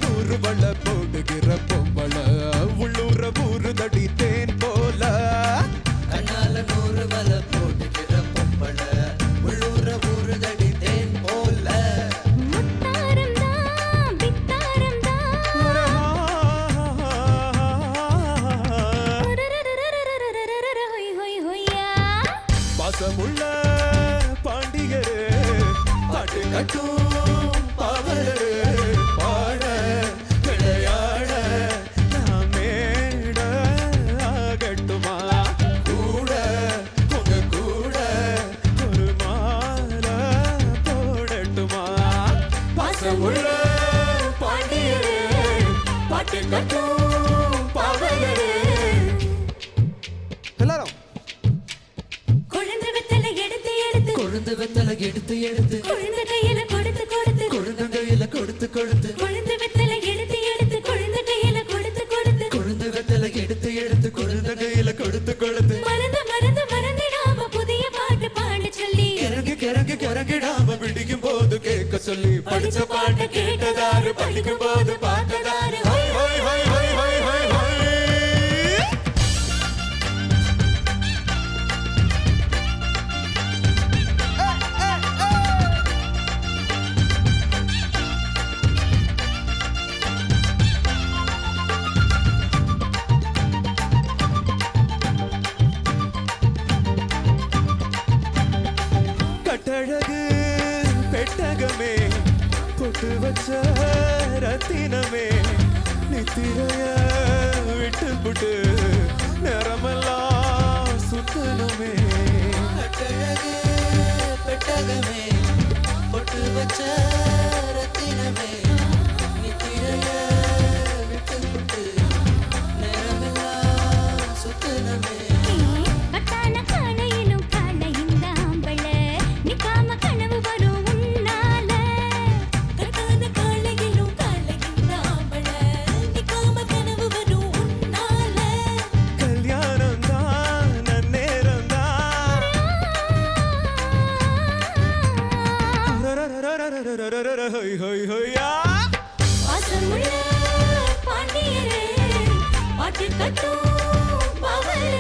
நூறு வள போடுகிற பொம்பள உள்ளூர ஊரு தடி தேன் போல கண்ணால நூறு வல போடுகிற பொம்பள உள்ளூர ஊரு தடி தேன் போல முத்தாரம் தான் பித்தாரம் தான் ஹொய் ஹொய் ஹொய்யா பாசமுள்ள பாண்டியரே பாட்டு கட்டும் பாவலரே பாட விளையாட நாம் மேட ஆகட்டுமா கூட உங்க கூட ஒரு மாலை போடட்டுமா பாசமுள்ள பாண்டியரே பாட்டு கட்டும் பாவலரே எல்லாரும் கொழுந்து வெத்தலை எடுத்து எடுத்து கொழுந்து வெத்தலை எடுத்து எடுத்து கொழுந்து கையில கொடுத்து கொடுத்து கொழுந்து கையில கொடுத்து கொடுத்து கொழுந்து வெத்தலை எடுத்து எடுத்து கொழுந்து கையில கொடுத்து கொடுத்து கொழுந்து வெத்தலை எடுத்து எடுத்து கொழுந்து கையில கொடுத்து கொடுத்து மறந்து மறந்து மறந்திடாம புதிய பாட்டு பாட சொல்லி கிறங்கு கிறங்கு கிறங்கிடாம பிடிக்கும் போது கேட்க சொல்லி படிச்ச பாட்டு கேட்டதாரு படிக்கும் போது பார்த்ததாரு ஹொய் ஹொய் ஹொய் ஹொய் ஹொய் ஹொய் ஹொய் கட்டழகு பெட்டகமே பொட்டு வச்ச ரத்தினமே நித்திரைய விட்டு புட்டு நிறமெல்லாம் சுத்தனுமே கட்டழகு பெட்டகமே பொட்டு வச்ச ரத்தினமே நித்திரைய விட்டு விட்டு நேரமெல்லாம் சுத்தனமே கட்டான காணையிலும் காண இந்த ஆம்பள நிக்காம கனவு வரும் உன்னால கட்டான காளையிலும் காண இந்த ஆம்பள நிக்காம கனவு வரும் உன்னால கல்யாணம் தான் நன்னேரம் தான் ஹொய் ஹொய் ஹொய்யா பாசமுள்ள பாண்டியரே பாட்டு கட்டும் பவரே